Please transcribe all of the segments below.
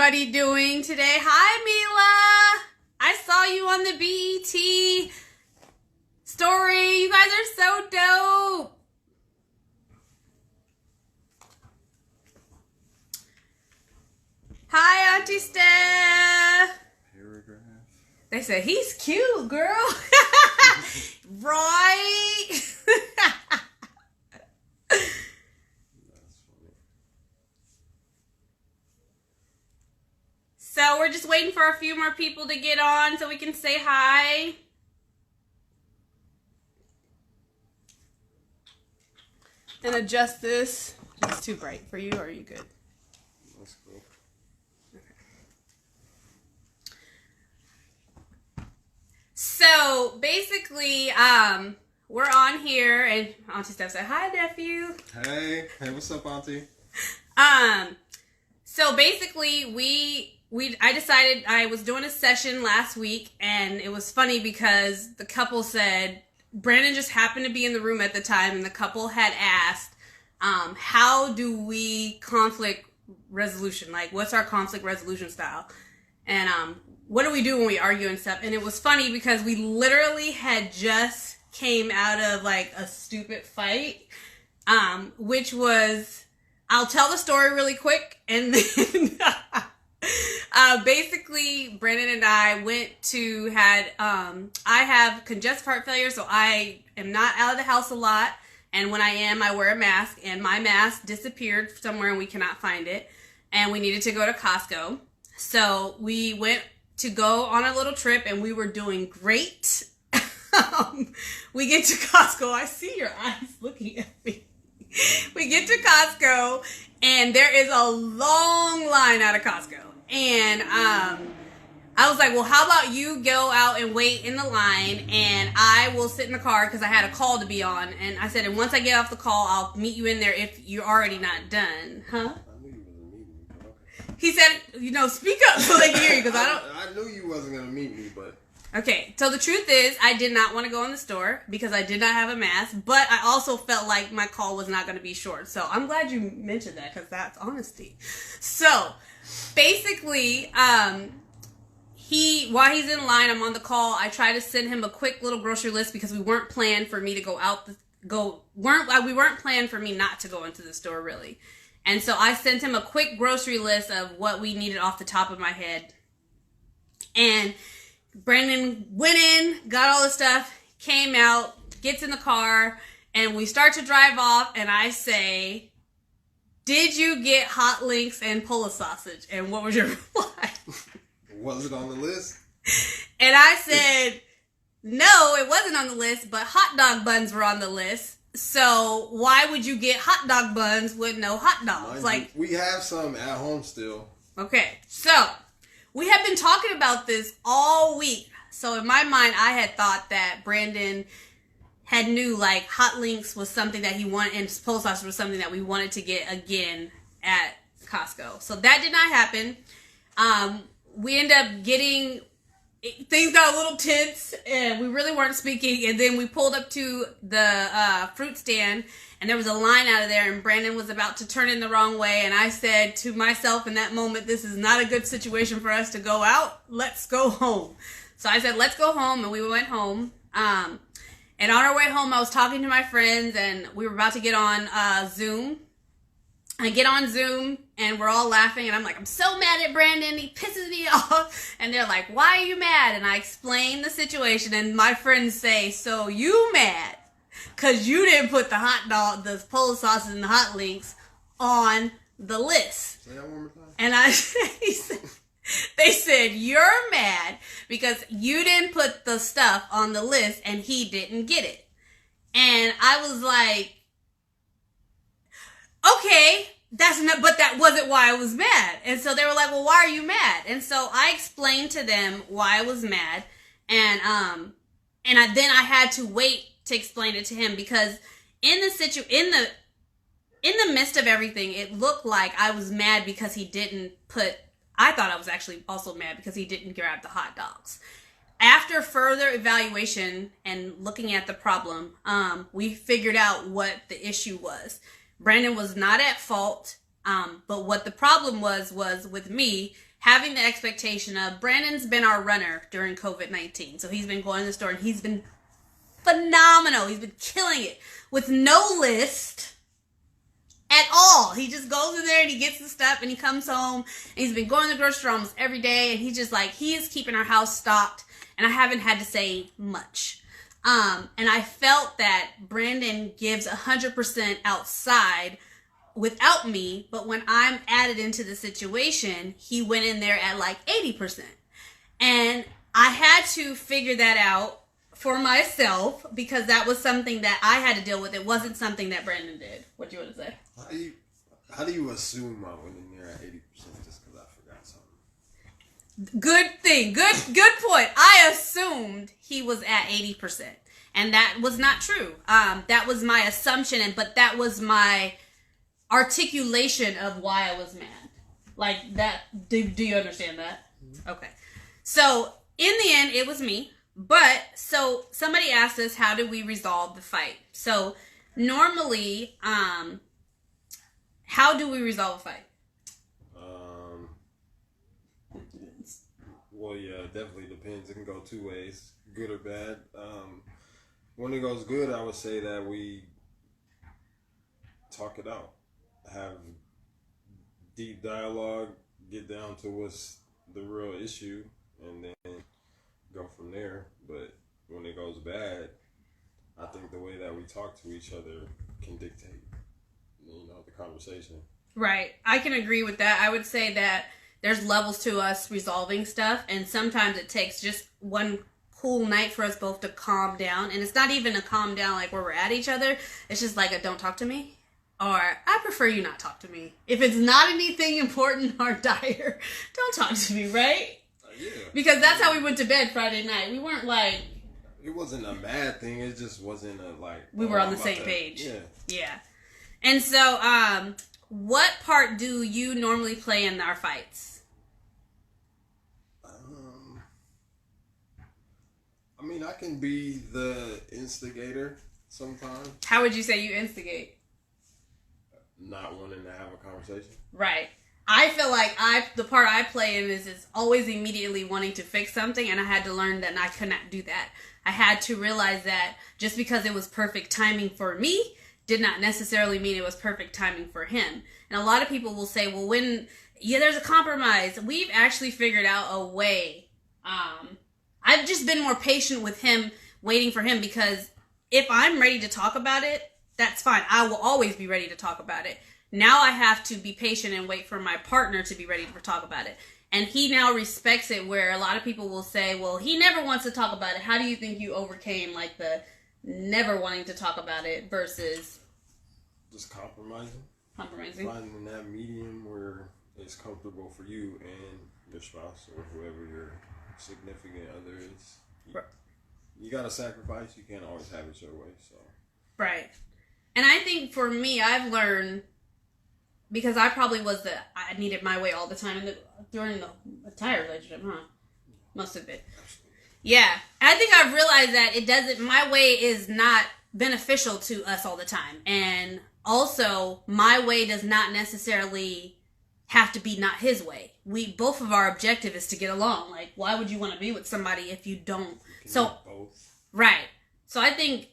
everybody doing today? Hi, Mila. I saw you on the BET story. You guys are so dope. Hi, Auntie Steph. Paragraph. They said, he's cute, girl. Right? So we're just waiting for a few more people to get on so we can say hi. And adjust this. It's too bright for you, or are you good? That's cool. So basically, we're on here, and Auntie Steph said, hi, nephew. Hey, what's up, Auntie? So basically, I decided I was doing a session last week, and it was funny because the couple said, Brandon just happened to be in the room at the time, and the couple had asked, how do we conflict resolution? Like, what's our conflict resolution style? And what do we do when we argue and stuff? And it was funny because we literally had just came out of like a stupid fight, which was, I'll tell the story really quick, and then basically Brandon and I went to I have congestive heart failure, so I am not out of the house a lot, and when I am, I wear a mask, and my mask disappeared somewhere and we cannot find it, and we needed to go to Costco. So we went to go on a little trip, and we were doing great. We get to Costco. I see your eyes looking at me. We get to Costco, and there is a long line out of Costco. And I was like, well, how about you go out and wait in the line, and I will sit in the car because I had a call to be on. And I said, and once I get off the call, I'll meet you in there if you're already not done. Huh? He said, speak up so they can hear you, because I knew you wasn't going to meet me, but... Okay, so the truth is, I did not want to go in the store because I did not have a mask, but I also felt like my call was not going to be short. So I'm glad you mentioned that, because that's honesty. So basically, while he's in line, I'm on the call. I try to send him a quick little grocery list because we weren't planned for me to we weren't planned for me not to go into the store, really. And so I sent him a quick grocery list of what we needed off the top of my head. And Brandon went in, got all the stuff, came out, gets in the car, and we start to drive off, and I say, did you get hot links and Polish sausage? And what was your reply? Was it on the list? And I said, no, it wasn't on the list, but hot dog buns were on the list. So why would you get hot dog buns with no hot dogs? We have some at home still. Okay, so we have been talking about this all week. So in my mind, I had thought that Brandon had knew like hot links was something that he wanted, and Polish sausage was something that we wanted to get again at Costco. So that did not happen. We ended up getting, things got a little tense, and we really weren't speaking. And then we pulled up to the fruit stand, and there was a line out of there, and Brandon was about to turn in the wrong way. And I said to myself in that moment, this is not a good situation for us to go out. Let's go home. So I said, let's go home, and we went home. And on our way home, I was talking to my friends, and we were about to get on Zoom. I get on Zoom, and we're all laughing, and I'm like, I'm so mad at Brandon, he pisses me off. And they're like, why are you mad? And I explain the situation, and my friends say, so you mad because you didn't put the hot dog, the Polish sausage, and the hot links on the list. Say that one more time. And they said, you're mad because you didn't put the stuff on the list, and he didn't get it. And I was like, okay, but that wasn't why I was mad. And so they were like, well, why are you mad? And so I explained to them why I was mad. And then I had to wait to explain it to him, because in the midst of everything, it looked like I was mad because I thought I was actually also mad because he didn't grab the hot dogs. After further evaluation and looking at the problem, we figured out what the issue was. Brandon was not at fault, but what the problem was with me, having the expectation of Brandon's been our runner during COVID-19. So he's been going to the store and he's been phenomenal. He's been killing it with no list at all. He just goes in there and he gets the stuff and he comes home and he's been going to the grocery store almost every day and he's just like, he is keeping our house stocked and I haven't had to say much. And I felt that Brandon gives 100% outside without me, but when I'm added into the situation, he went in there at like 80%. And I had to figure that out for myself because that was something that I had to deal with. It wasn't something that Brandon did. What do you want to say? How do you assume I went in there at 80% just because I forgot something? Good thing. Good point. I assumed he was at 80%. And that was not true. That was my assumption, but that was my articulation of why I was mad. Like that. Do you understand that? Okay. So in the end, it was me. But so somebody asked us, how do we resolve the fight? So normally, how do we resolve a fight? Well, yeah, it definitely depends. It can go two ways, good or bad. When it goes good, I would say that we talk it out, have deep dialogue, get down to what's the real issue, and then go from there. But when it goes bad, I think the way that we talk to each other can dictate, the conversation. Right. I can agree with that. I would say that there's levels to us resolving stuff, and sometimes it takes just one cool night for us both to calm down. And it's not even a calm down like where we're at each other. It's just like a don't talk to me. Or I prefer you not talk to me. If it's not anything important or dire, don't talk to me, right? Yeah. Because that's how we went to bed Friday night. We weren't like... It wasn't a bad thing. It just wasn't a like... We were on the same page. Yeah. Yeah. And so, what part do you normally play in our fights? I mean, I can be the instigator sometimes. How would you say you instigate? Not wanting to have a conversation. Right. I feel like the part I play in is always immediately wanting to fix something, and I had to learn that I could not do that. I had to realize that just because it was perfect timing for me did not necessarily mean it was perfect timing for him. And a lot of people will say, well, there's a compromise. We've actually figured out a way. I've just been more patient with him, waiting for him, because if I'm ready to talk about it, that's fine. I will always be ready to talk about it. Now I have to be patient and wait for my partner to be ready to talk about it. And he now respects it, where a lot of people will say, well, he never wants to talk about it. How do you think you overcame like the never wanting to talk about it versus... Just compromising. Finding that medium where it's comfortable for you and your spouse or whoever your significant other is. You gotta sacrifice. You can't always have it your way. So right. And I think for me, I've learned, because I probably I needed my way all the time during the entire relationship, huh? Must have been. Yeah. I think I've realized that my way is not beneficial to us all the time. And also, my way does not necessarily have to be not his way. Both of our objective is to get along. Like, why would you want to be with somebody if you don't? Both. Right. So I think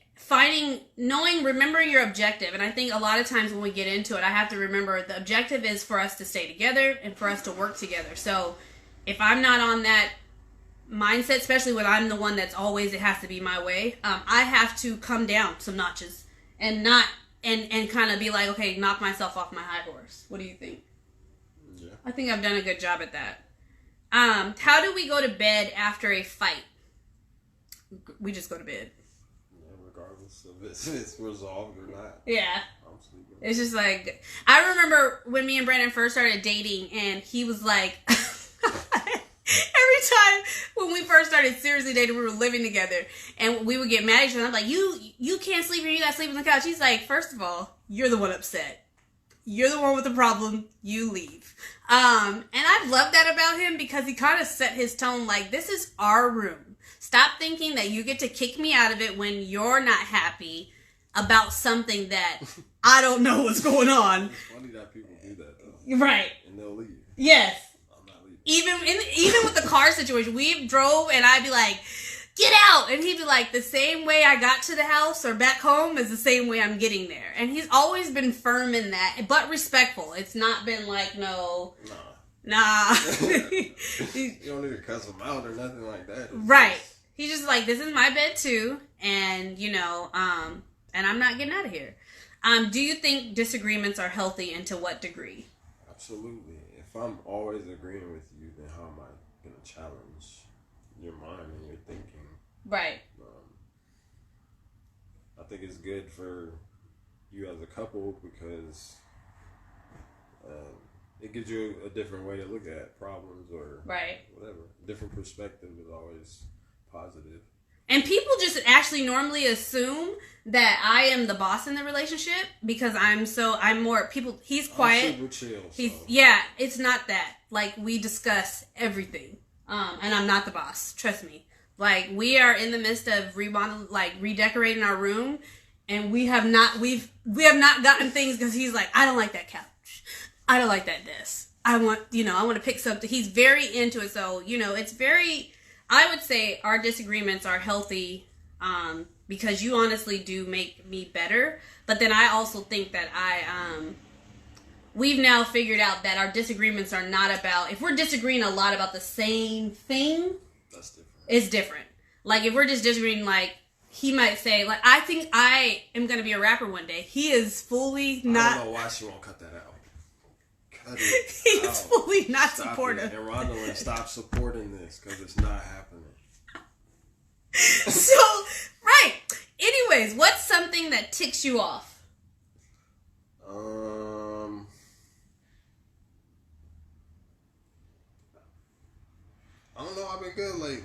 remembering your objective. And I think a lot of times when we get into it, I have to remember the objective is for us to stay together and for us to work together. So if I'm not on that mindset, especially when I'm the one that's always, it has to be my way, I have to come down some notches and kind of be like, okay, knock myself off my high horse. What do you think? Yeah. I think I've done a good job at that. How do we go to bed after a fight? We just go to bed. Yeah, regardless of if it's resolved or not. Yeah. I'm sleeping. It's just like, I remember when me and Brandon first started dating, and he was like, every time when we first started seriously dating, we were living together, and we would get mad at each other. I'm like, you can't sleep here, you gotta sleep on the couch. He's like, first of all, you're the one upset. You're the one with the problem. You leave. And I've loved that about him, because he kind of set his tone like, this is our room. Stop thinking that you get to kick me out of it when you're not happy about something that I don't know what's going on. It's funny that people do that, though. Right. And they'll leave. Yes. I'm not leaving. Even with the car situation, we drove and I'd be like, get out! And he'd be like, the same way I got to the house or back home is the same way I'm getting there. And he's always been firm in that, but respectful. It's not been like, no. Nah. You don't need to cuss him out or nothing like that. Right. He's just like, this is my bed too. And, you know, and I'm not getting out of here. Do you think disagreements are healthy and to what degree? Absolutely. If I'm always agreeing with you, then how am I going to challenge your mind and your thinking? Right. I think it's good for you as a couple because it gives you a different way to look at problems or whatever. Different perspective is always positive. And people just actually normally assume that I am the boss in the relationship because he's quiet. I'm super chill. It's not that. Like, we discuss everything. And I'm not the boss. Trust me. Like, we are in the midst of redecorating our room, and we have not gotten things because he's like, I don't like that couch. I don't like that desk. I want to pick something. He's very into it. So, it's very, I would say our disagreements are healthy, because you honestly do make me better. But then I also think that we've now figured out that our disagreements are not about, if we're disagreeing a lot about the same thing, that's different. It's different. Like, if we're just disagreeing, like, he might say, like, I think I am going to be a rapper one day. He is fully not. I don't know why she won't cut that out. Cut it He's out. fully not Stop supportive. It. And Rondalyn, stop supporting this because it's not happening. So, right. Anyways, what's something that ticks you off? I don't know. I've been good lately.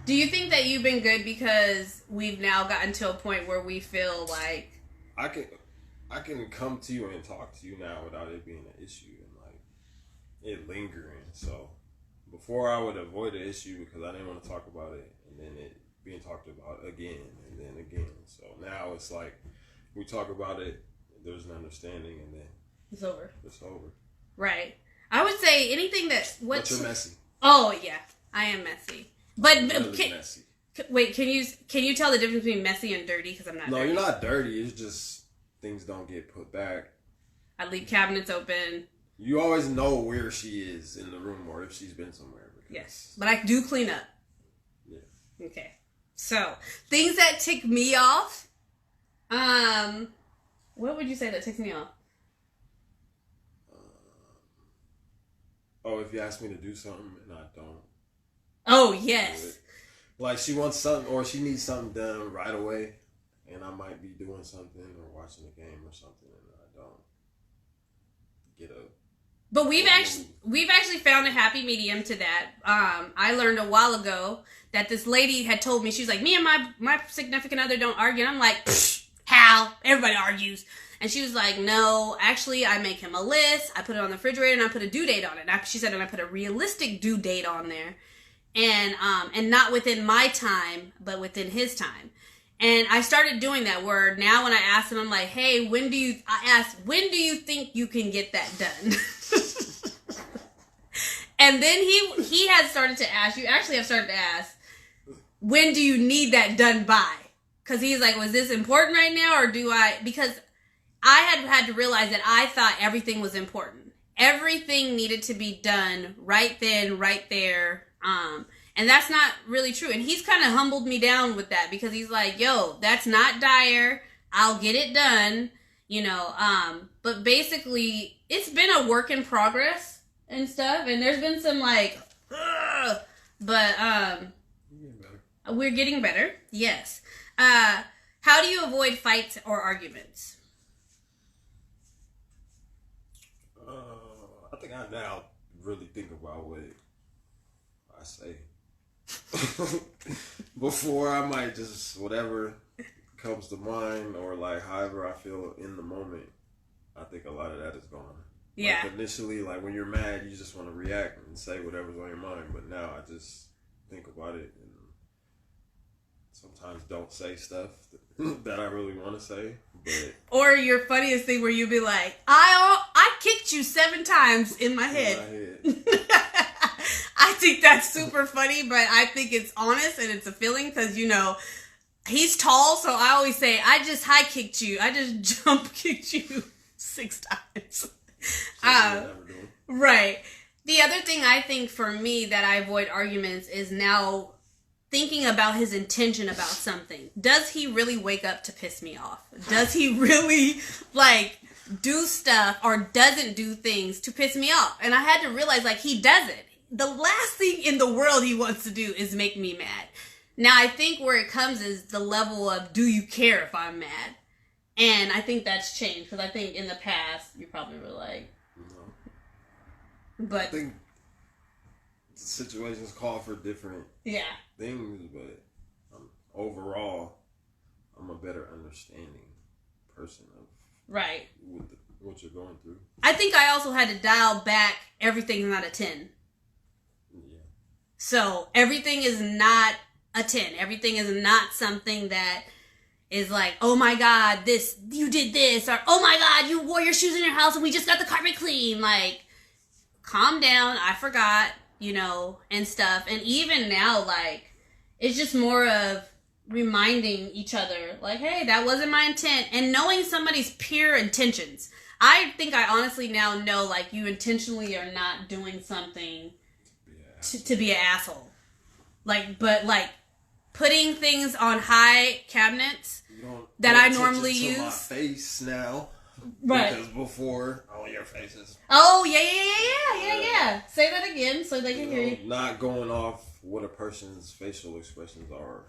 Do you think that you've been good because we've now gotten to a point where we feel like I can come to you and talk to you now without it being an issue and like it lingering. So before I would avoid the issue because I didn't want to talk about it, and then it being talked about again and then again. So now it's like we talk about it, there's an understanding, and then it's over. It's over. Right. I would say anything that But you're messy. Oh yeah, I am messy. But messy. Wait, can you tell the difference between messy and dirty? Because I'm not. No, dirty. You're not dirty. It's just things don't get put back. I leave cabinets open. You always know where she is in the room or if she's been somewhere. Yes, but I do clean up. Yeah. Okay. So things that tick me off. What would you say that ticks me off? If you ask me to do something and I don't. Oh, yes. Like she wants something or she needs something done right away and I might be doing something or watching a game or something and I don't get up. But we've actually found a happy medium to that. I learned a while ago that this lady had told me, she was like, me and my significant other don't argue. And I'm like, how? Everybody argues. And she was like, no, actually, I make him a list. I put it on the refrigerator and I put a due date on it. She said, and I put a realistic due date on there. And not within my time, but within his time. And I started doing that where now when I ask him, I'm like, hey, when do you think you can get that done? And then he had started to ask, you actually have started to ask, when do you need that done by? Because he's like, was this important right now or because I had to realize that I thought everything was important. Everything needed to be done right then, right there. And that's not really true. And he's kind of humbled me down with that because he's like, yo, that's not dire. I'll get it done, but basically it's been a work in progress and stuff. And there's been some we're getting better. Yes. How do you avoid fights or arguments? I think I now really think about what I say. Before I might just whatever comes to mind or like however I feel in the moment. I think a lot of that is gone. Yeah. Like initially, like when you're mad, you just want to react and say whatever's on your mind. But now I just think about it and sometimes don't say stuff that I really want to say. But or your funniest thing where you be like, I kicked you 7 times in my head. I think that's super funny, but I think it's honest and it's a feeling because, you know, he's tall, so I always say, I just high kicked you. I just jump kicked you 6 times. Right. The other thing I think for me that I avoid arguments is now thinking about his intention about something. Does he really wake up to piss me off? Does he really, like, do stuff or doesn't do things to piss me off? And I had to realize, like, he doesn't. The last thing in the world he wants to do is make me mad. Now, I think where it comes is the level of, do you care if I'm mad? And I think that's changed, because I think in the past, you probably were like... But I think situations call for different things, but overall, I'm a better understanding person of what you're going through. I think I also had to dial back everything's not a 10. Yeah. So everything is not a 10. Everything is not something that is like, oh my God, this, you did this, or oh my God, you wore your shoes in your house and we just got the carpet clean. Like, calm down, I forgot, you know, and stuff. And even now, like, it's just more of reminding each other, like, hey, that wasn't my intent. And knowing somebody's pure intentions. I think I honestly now know, like, you intentionally are not doing something to be an asshole. Like, but, like, putting things on high cabinets that I normally use. My face now. Right. Because before, your face is... Oh, yeah. Say that again so they can hear you. Not going off what a person's facial expressions are,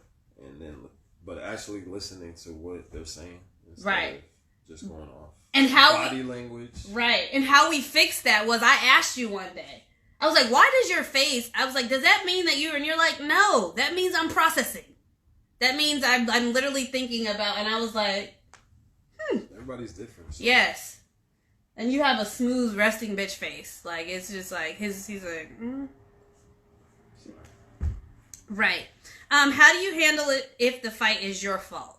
but actually listening to what they're saying. Instead of just going off. And how body language. Right. And how we fixed that was I asked you one day. I was like, why does your face... I was like, does that mean that you... And you're like, no, that means I'm processing. That means I'm literally thinking about... And I was like... Everybody's different. So. Yes. And you have a smooth resting bitch face. Like, it's just like, he's like, Right. How do you handle it if the fight is your fault?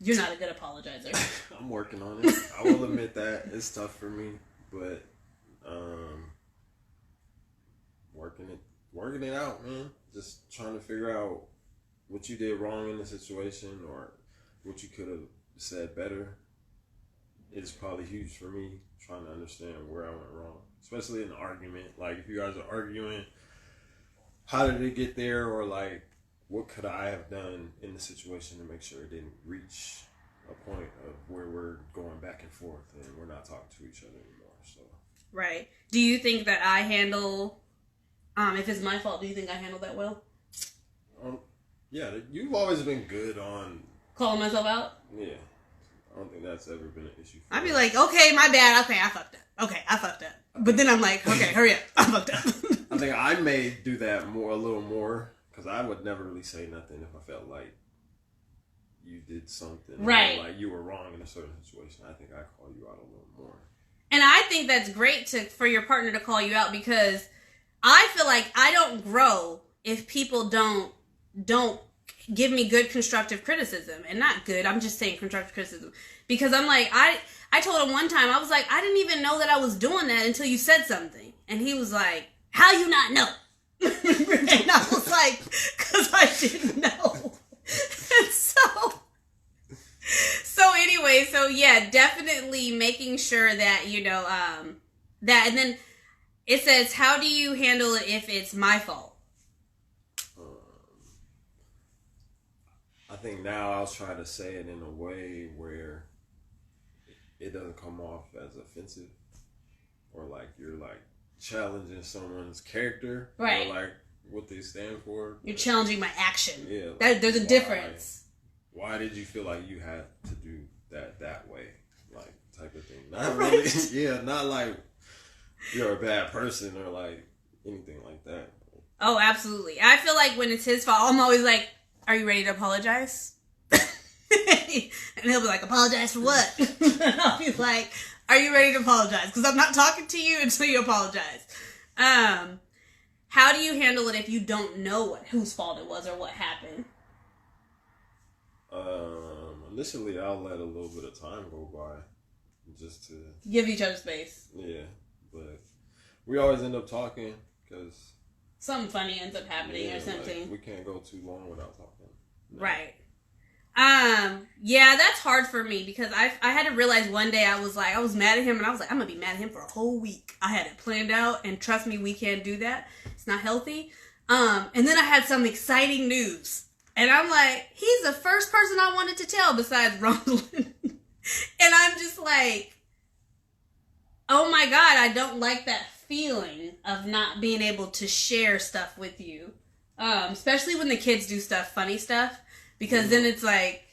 You're not a good apologizer. I'm working on it. I will admit that. It's tough for me. But, working it out, man. Just trying to figure out what you did wrong in the situation or what you could have said better. It's probably huge for me trying to understand where I went wrong, especially in an argument. Like, if you guys are arguing, how did it get there, or like, what could I have done in the situation to make sure it didn't reach a point of where we're going back and forth and we're not talking to each other anymore. So, right. Do you think that I handle, if it's my fault, do you think I handle that well? Yeah, you've always been good on calling myself out. Yeah. I don't think that's ever been an issue for I'd be like, okay, my bad. Okay, I fucked up. But then I'm like, okay, hurry up. I fucked up. I think I may do that a little more, because I would never really say nothing if I felt like you did something. Right. Or like you were wrong in a certain situation. I think I call you out a little more. And I think that's great for your partner to call you out, because I feel like I don't grow if people don't give me good constructive criticism. And not good, I'm just saying constructive criticism, because I'm like, I told him one time, I was like, I didn't even know that I was doing that until you said something. And he was like, how you not know? And I was like, because I didn't know. And so anyway, so yeah, definitely making sure that, you know, that, and then it says, how do you handle it if it's my fault? I think now I'll try to say it in a way where it doesn't come off as offensive, or like you're like challenging someone's character, right? Or like what they stand for. You're challenging my action. Yeah, like, there's a difference. Why did you feel like you had to do that way, like type of thing? Not really. Yeah, not like you're a bad person or like anything like that. Oh, absolutely. I feel like when it's his fault, I'm always like, are you ready to apologize? And he'll be like, apologize for what? And I'll be like, are you ready to apologize? Because I'm not talking to you until you apologize. How do you handle it if you don't know whose fault it was or what happened? Initially, I'll let a little bit of time go by just to give each other space. Yeah, but we always end up talking because something funny ends up happening or something. Like, we can't go too long without talking. No. Right. Yeah, that's hard for me because I had to realize one day I was mad at him and I was like, I'm gonna be mad at him for a whole week. I had it planned out, and trust me, we can't do that. It's not healthy. And then I had some exciting news, and I'm like, he's the first person I wanted to tell besides Ronald. And I'm just like, oh my God, I don't like that feeling of not being able to share stuff with you. Especially when the kids do funny stuff, because then it's like...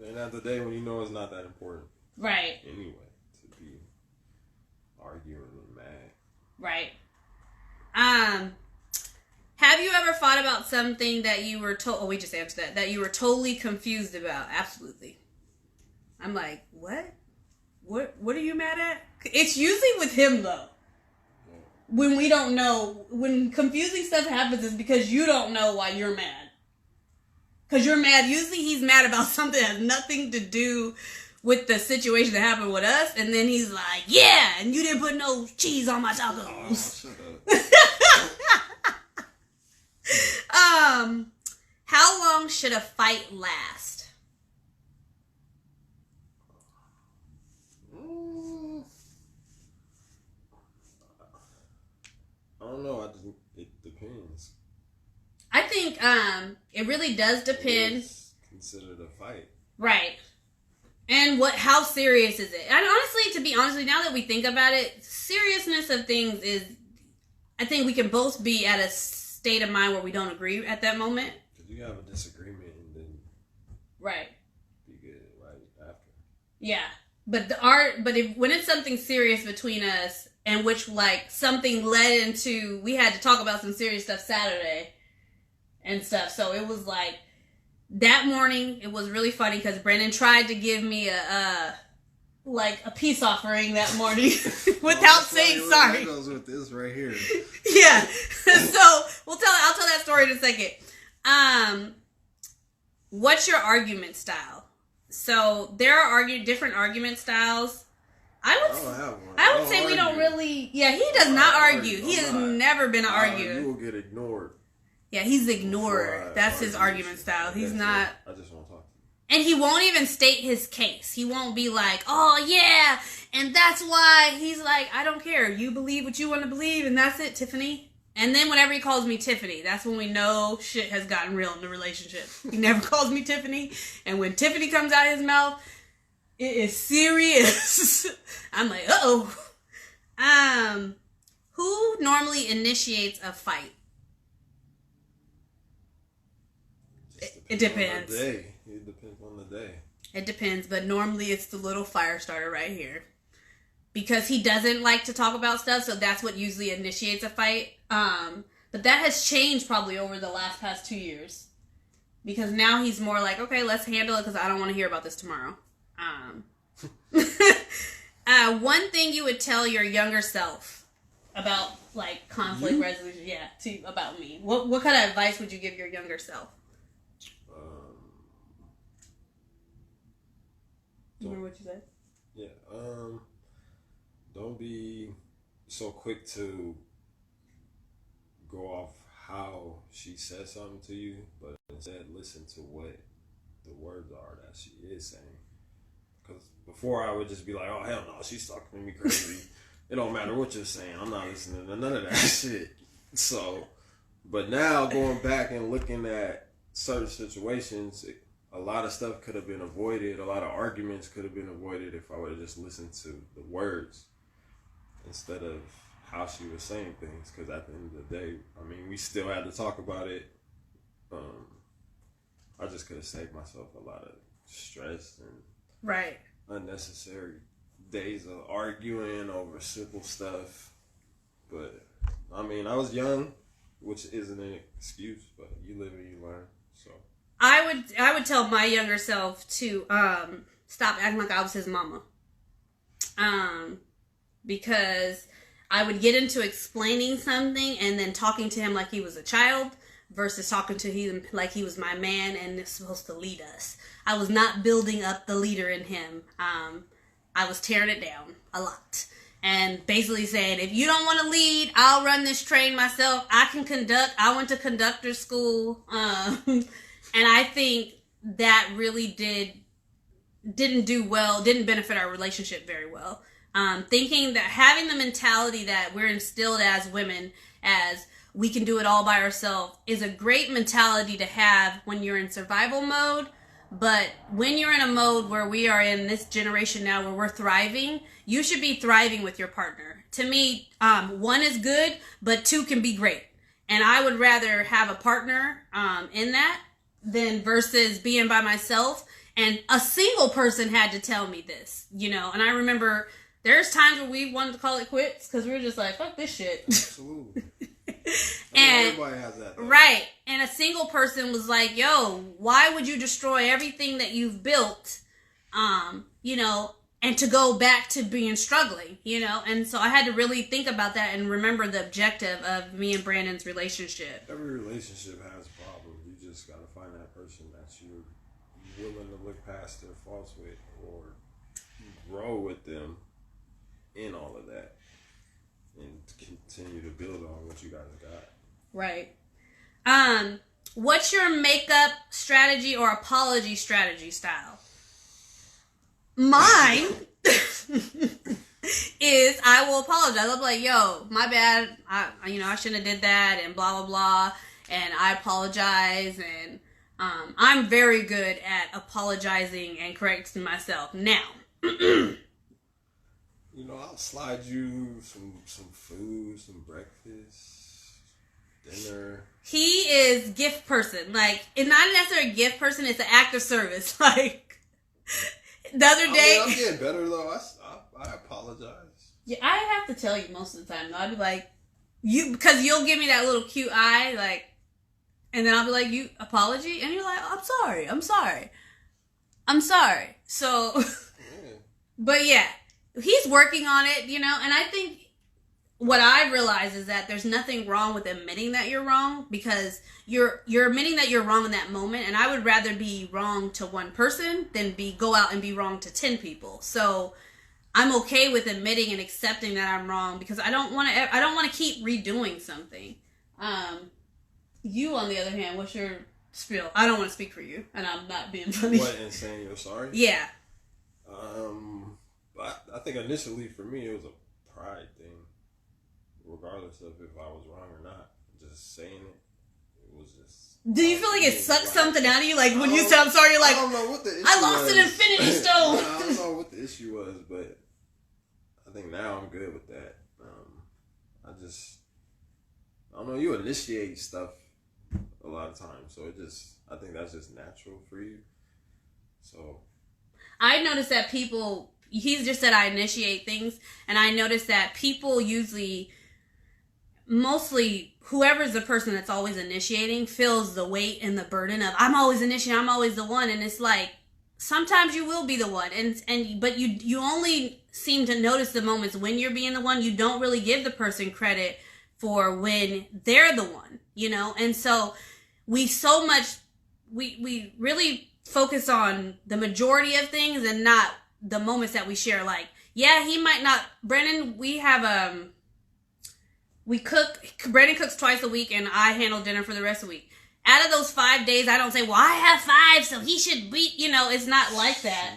And at the day when you know it's not that important. Right. Anyway, to be arguing and mad. Right. Have you ever thought about something that you were told... Oh, we just answered that you were totally confused about? Absolutely. I'm like, what? What are you mad at? It's usually with him, though. When we don't know, when confusing stuff happens, it's because you don't know why you're mad. Because you're mad. Usually he's mad about something that has nothing to do with the situation that happened with us. And then he's like, yeah, and you didn't put no cheese on my tacos. Oh, How long should a fight last? I don't know. It depends. I think it really does depend. It's considered a fight, right? And how serious is it? And honestly, to be honest, now that we think about it, seriousness of things is, I think we can both be at a state of mind where we don't agree at that moment. Because you have a disagreement and then right, be good right after. Yeah, but when it's something serious between us, and which like something led into, we had to talk about some serious stuff Saturday and stuff. So it was like that morning. It was really funny because Brandon tried to give me a peace offering that morning without saying sorry. That goes with this right here. Yeah. So I'll tell that story in a second. What's your argument style? So there are different argument styles. I would say we don't really... Yeah, he does not argue. He has never been an arguer. You will get ignored. Yeah, he's the ignorer. That's his argument style. He's not... I just want to talk to you. And he won't even state his case. He won't be like, oh, yeah, and that's why. He's like, I don't care. You believe what you want to believe, and that's it, Tiffany. And then whenever he calls me Tiffany, that's when we know shit has gotten real in the relationship. He never calls me Tiffany. And when Tiffany comes out of his mouth... It is serious. I'm like, uh-oh. Who normally initiates a fight? It depends. On the day. It depends on the day. It depends, but normally it's the little fire starter right here. Because he doesn't like to talk about stuff, so that's what usually initiates a fight. But that has changed probably over the past 2 years. Because now he's more like, okay, let's handle it because I don't want to hear about this tomorrow. One thing you would tell your younger self about like conflict resolution, about me. What kind of advice would you give your younger self? Remember what you said? Yeah. Don't be so quick to go off how she said something to you, but instead listen to what the words are that she is saying. Because before I would just be like, oh, hell no, she's talking to me crazy. It don't matter what you're saying. I'm not listening to none of that shit. So, but now going back and looking at certain situations, a lot of stuff could have been avoided. A lot of arguments could have been avoided if I would have just listened to the words instead of how she was saying things. Because at the end of the day, I mean, we still had to talk about it. I just could have saved myself a lot of stress and right. unnecessary days of arguing over simple stuff. But I mean, I was young, which isn't an excuse, but you live and you learn. So I would tell my younger self to stop acting like I was his mama. Because I would get into explaining something and then talking to him like he was a child versus talking to him like he was my man and is supposed to lead us. I was not building up the leader in him. I was tearing it down a lot. and basically saying, if you don't want to lead, I'll run this train myself. I can conduct. I went to conductor school. And I think that really didn't do well, didn't benefit our relationship very well. Thinking that having the mentality that we're instilled as women, as we can do it all by ourselves, is a great mentality to have when you're in survival mode. But when you're in a mode where we are in this generation now where we're thriving, you should be thriving with your partner. To me, one is good, but two can be great. And I would rather have a partner in that than versus being by myself. And a single person had to tell me this, you know. And I remember there's times where we wanted to call it quits because we were just like, fuck this shit. Absolutely. And everybody has that, though. Right. And a single person was like, yo, why would you destroy everything that you've built, you know, and to go back to being struggling, you know? And so I had to really think about that and remember the objective of me and Brandon's relationship. Every relationship has problems. You just got to find that person that you're willing to look past their faults with or grow with them in all of that and continue to build on what you guys got. Right. What's your makeup strategy or apology strategy style? Mine is I will apologize. I'll be like, yo, my bad. I shouldn't have did that and blah, blah, blah. And I apologize. And I'm very good at apologizing and correcting myself. Now, you know, I'll slide you some food, some breakfast, dinner. He is gift person. Like, it's not necessarily a gift person. It's an act of service. Like, the other day. I'm getting better, though. I apologize. Yeah, I have to tell you most of the time, though. I'll be like, because you'll give me that little cute eye, like, and then I'll be like, you apology? And you're like, oh, I'm sorry. So, yeah. But yeah. He's working on it, you know, and I think what I realize is that there's nothing wrong with admitting that you're wrong because you're admitting that you're wrong in that moment, and I would rather be wrong to one person than go out and be wrong to 10 people. So I'm okay with admitting and accepting that I'm wrong because I don't want to keep redoing something. You, on the other hand, what's your spiel? I don't want to speak for you, and I'm not being funny. What, and saying you're sorry? Yeah. I think initially for me it was a pride thing, regardless of if I was wrong or not. Just saying it was just. Do you feel like it sucked something out of you? Like when you said I'm sorry, you're like, I don't know what the issue I lost was. an infinity stone. I don't know what the issue was, but I think now I'm good with that. I don't know. You initiate stuff a lot of times, so I think that's just natural for you. So. I noticed that he's just said I initiate things, and I noticed that people usually, mostly whoever's the person that's always initiating feels the weight and the burden of, I'm always initiating, I'm always the one, and it's like, sometimes you will be the one, but you only seem to notice the moments when you're being the one. You don't really give the person credit for when they're the one, you know, and so we really focus on the majority of things and not the moments that we share. Like, yeah, he might not. Brandon, we have we cook. Brandon cooks twice a week, and I handle dinner for the rest of the week. Out of those 5 days, I don't say, well, I have 5, so he should be. You know, it's not like that.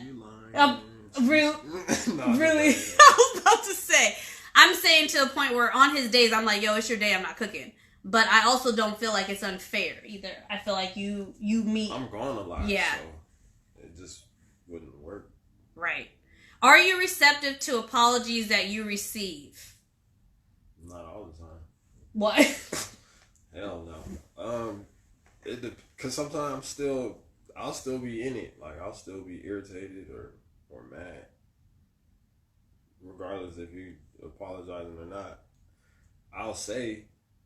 Really, I was about to say. I'm saying to the point where on his days, I'm like, yo, it's your day. I'm not cooking. But I also don't feel like it's unfair either. I feel like you meet. I'm gone a lot. Yeah. So it just wouldn't work. Right. Are you receptive to apologies that you receive? Not all the time. What? Hell no. Because sometimes I'll still be in it. Like, I'll still be irritated or mad. Regardless if you apologizing or not. I'll say,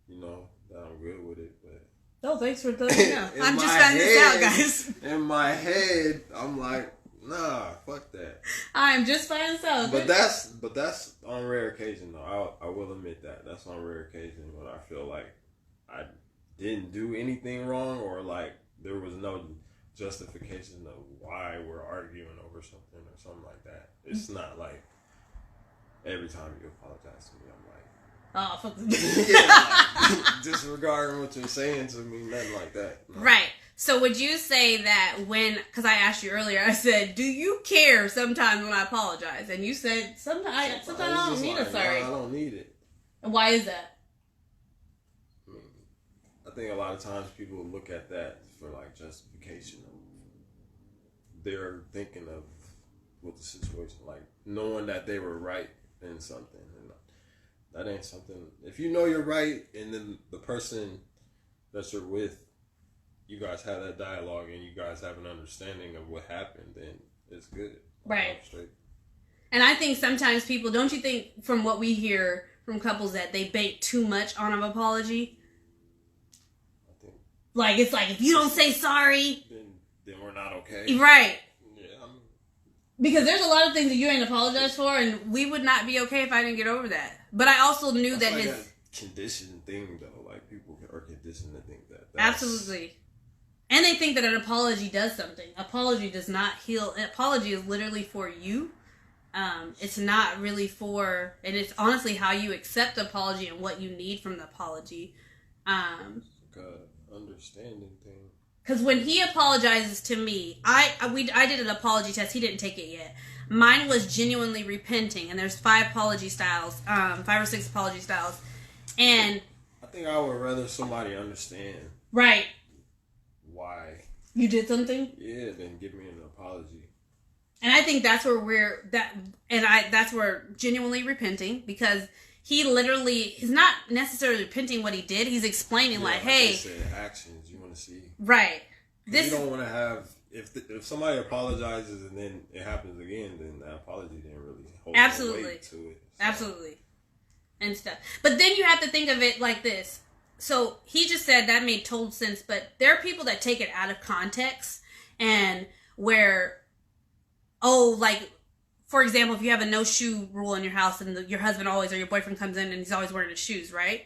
you know, that I'm good with it, but. Oh, thanks for letting me know. I'm just finding this out, guys. In my head, I'm like, nah, fuck that. I'm just finding this out. But that's on rare occasion, though. I will admit that. That's on rare occasion when I feel like I didn't do anything wrong or like there was no justification of why we're arguing over something or something like that. It's not like every time you apologize to me, I'm like, oh, fuck. yeah, like, disregarding what you're saying to me, nothing like that. No. Right. So would you say that because I asked you earlier, I said, do you care sometimes when I apologize? And you said, sometimes I don't need a sorry. No, I don't need it. And why is that? I mean, I think a lot of times people look at that for like justification of they're thinking of what the situation, like knowing that they were right in something. And that ain't something, if you know you're right and then the person that you're with, you guys have that dialogue and you guys have an understanding of what happened, then it's good. Right. And I think sometimes people, don't you think from what we hear from couples that they bake too much on an apology? I think. Like, it's like, if you don't say sorry, then we're not okay. Right. Yeah. Because there's a lot of things that you ain't apologized for, and we would not be okay if I didn't get over that. But I also knew that like his... a conditioned thing, though. Like, people are conditioned to think that. Absolutely. And they think that an apology does something. Apology does not heal. An apology is literally for you. It's not really for... And it's honestly how you accept the apology and what you need from the apology. It's like a understanding thing. Because when he apologizes to me, I did an apology test. He didn't take it yet. Mine was genuinely repenting, and there's 5 apology styles, 5 or 6 apology styles, and I think I would rather somebody understand. Right. Why you did something. Yeah, than give me an apology. And I think that's where that's where genuinely repenting, because he literally is not necessarily repenting what he did. He's explaining like hey, said, actions you want to see. Right. You don't want to have if somebody apologizes and then it happens again, then that apology didn't really hold no weight to it. So. Absolutely. And stuff. But then you have to think of it like this. So he just said that made total sense, but there are people that take it out of context and where, like, for example, if you have a no shoe rule in your house and your husband always or your boyfriend comes in and he's always wearing his shoes, right?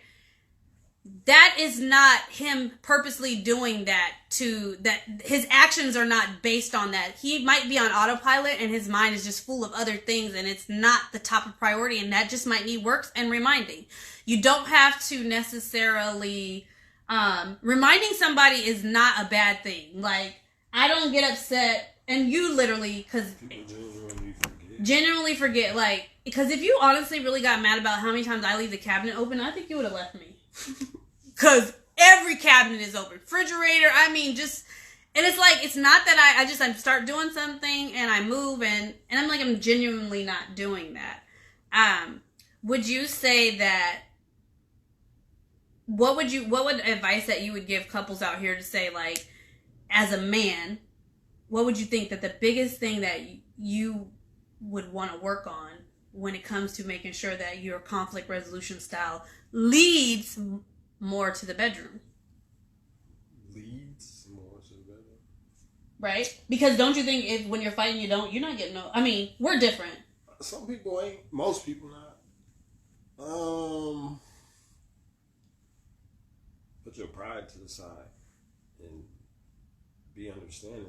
That is not him purposely doing that his actions are not based on that. He might be on autopilot and his mind is just full of other things and it's not the top of priority, and that just might need work and reminding. You don't have to necessarily, reminding somebody is not a bad thing. Like, I don't get upset, and you literally, because genuinely forget, like, because if you honestly really got mad about how many times I leave the cabinet open, I think you would have left me. Because every cabinet is open. Refrigerator, I mean, just... And it's like, it's not that I start doing something and I move and I'm like, I'm genuinely not doing that. Would you say that... What would advice that you would give couples out here to say, like, as a man, what would you think that the biggest thing that you would want to work on when it comes to making sure that your conflict resolution style leads more to the bedroom? Leads more to the bedroom? Right? Because don't you think when you're fighting you're not getting no... I mean, we're different. Some people ain't. Most people not. Put your pride to the side and be understanding.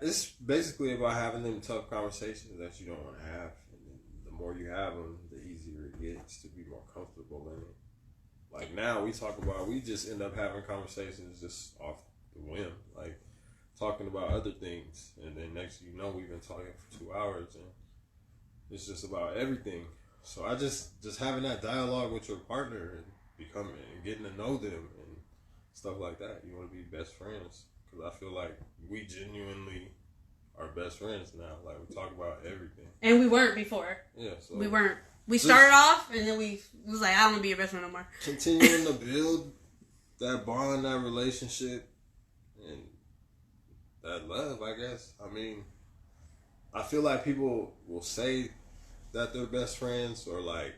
It's basically about having them tough conversations that you don't want to have, and the more you have them, the easier it gets to be more comfortable in it. Like now, we just end up having conversations just off the whim, like talking about other things, and then next thing you know, we've been talking for 2 hours, and it's just about everything. So I just having that dialogue with your partner and getting to know them and stuff like that. You want to be best friends. I feel like we genuinely are best friends now. Like, we talk about everything. And we weren't before. Yeah, so... We weren't. We started off, and then we was like, I don't want to be your best friend no more. Continuing to build that bond, that relationship, and that love, I guess. I mean, I feel like people will say that they're best friends, or, like,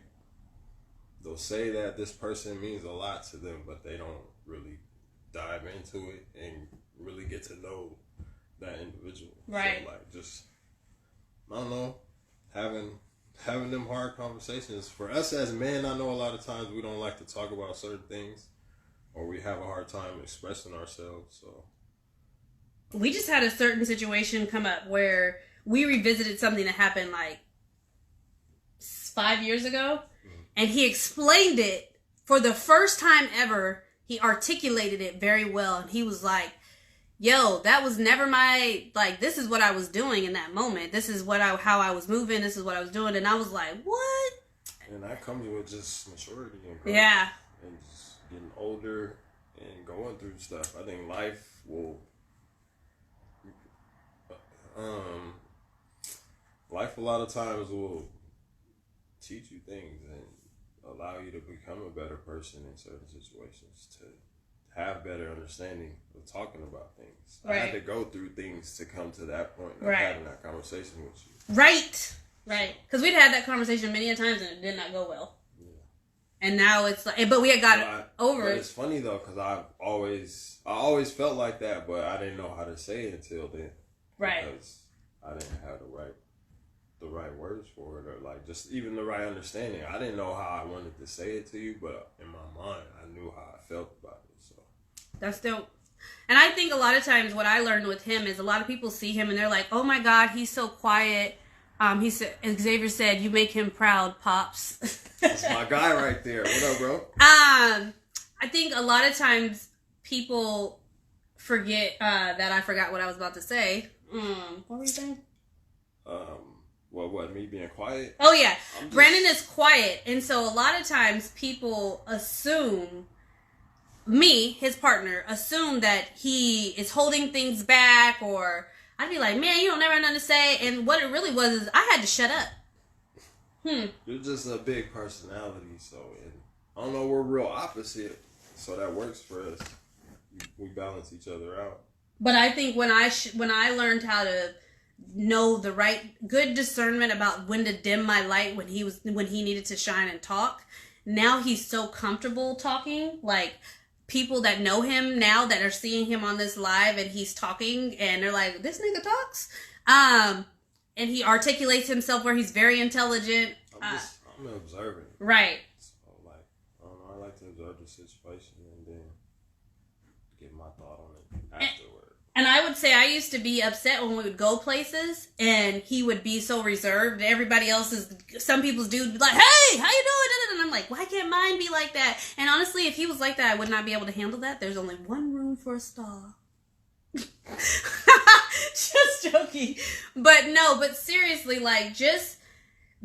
they'll say that this person means a lot to them, but they don't really dive into it and really get to know that individual. Right. So, like, just, I don't know, having them hard conversations. For us as men, I know a lot of times we don't like to talk about certain things, or we have a hard time expressing ourselves. So we just had a certain situation come up where we revisited something that happened like 5 years ago, and he explained it for the first time ever. He articulated it very well, and he was like, yo, that was never my, like, this is what I was doing in that moment. This is how I was moving. This is what I was doing. And I was like, what? And that comes with just maturity and growth. Yeah. And just getting older and going through stuff. I think life will, life a lot of times will teach you things and allow you to become a better person in certain situations, to have better understanding of talking about things. Right. I had to go through things to come to that point of right. having that conversation with you. Right. Because we'd had that conversation many a times and it did not go well. Yeah. And now it's like, but we had got over it. It's funny though, because I always felt like that, but I didn't know how to say it until then. Right. Because I didn't have the right words for it, or like just even the right understanding. I didn't know how I wanted to say it to you, but in my mind, I knew how I felt about it. So that's dope. And I think a lot of times what I learned with him is a lot of people see him and they're like, oh my God, he's so quiet. He said, Xavier said, you make him proud, Pops. That's my guy right there. What up, bro? I think a lot of times people forget that I forgot what I was about to say. What were you saying? What, me being quiet? Oh, yeah. Brandon is quiet. And so a lot of times people assume, me, his partner, assume that he is holding things back, or I'd be like, man, you don't never have nothing to say. And what it really was is I had to shut up. You're just a big personality, so and I don't know, we're real opposite, so that works for us. We balance each other out. But I think when I learned how to know the good discernment about when to dim my light when he needed to shine and talk, now he's so comfortable talking. Like, people that know him now that are seeing him on this live and he's talking and they're like, this nigga talks. And he articulates himself where he's very intelligent. I'm observing. Right. So, like, I don't know, I like to observe the situation and then get my thought on it afterward. And I would say I used to be upset when we would go places and he would be so reserved. Everybody else's, some people's dude would be like, hey, how you doing? And I'm like, why can't mine be like that? And honestly, if he was like that, I would not be able to handle that. There's only one room for a star. Just joking. But seriously, like, just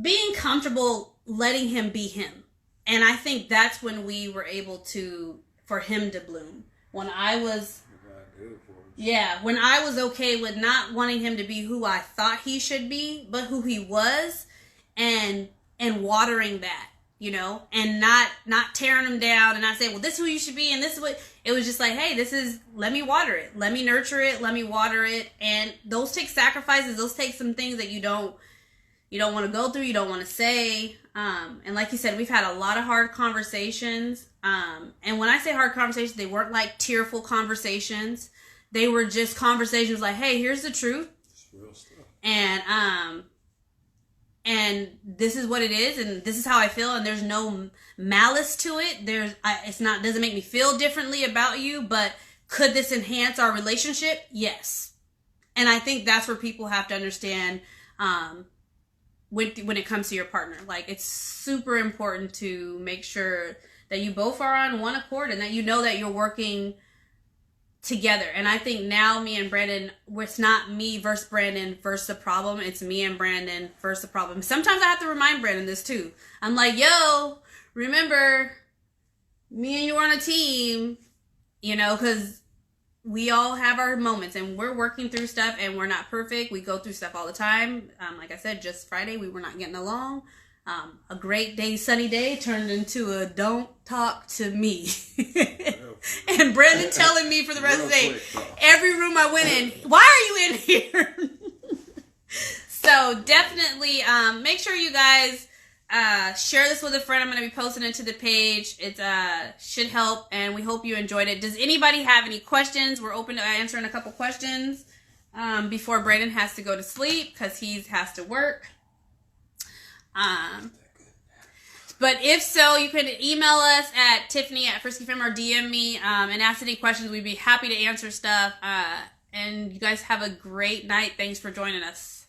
being comfortable letting him be him. And I think that's when we were able for him to bloom. When I was... Yeah, when I was okay with not wanting him to be who I thought he should be, but who he was, and watering that, you know, and not tearing him down and not saying, well, this is who you should be and this is what, it was just like, hey, let me water it. Let me nurture it. Let me water it. And those take sacrifices. Those take some things that you don't want to go through. You don't want to say. And like you said, we've had a lot of hard conversations. And when I say hard conversations, they weren't like tearful conversations. They were just conversations like, hey, here's the truth. It's real stuff. And this is what it is, and this is how I feel, and there's no malice to it. Doesn't make me feel differently about you, but could this enhance our relationship? Yes. And I think that's where people have to understand when it comes to your partner. Like, it's super important to make sure that you both are on one accord and that you know that you're working together. And I think now me and Brandon, it's not me versus Brandon versus the problem. It's me and Brandon versus the problem. Sometimes I have to remind Brandon this too. I'm like, yo, remember, me and you are on a team, you know, because we all have our moments and we're working through stuff and we're not perfect. We go through stuff all the time. Like I said, just Friday, we were not getting along. A great day, sunny day turned into a don't talk to me. And Brandon telling me for the rest of the day, every room I went in, why are you in here? So definitely make sure you guys share this with a friend. I'm going to be posting it to the page. It should help, and we hope you enjoyed it. Does anybody have any questions? We're open to answering a couple questions before Brandon has to go to sleep because he has to work. But if so, you can email us at Tiffany@FriskyFem or DM me and ask any questions. We'd be happy to answer stuff. And you guys have a great night. Thanks for joining us.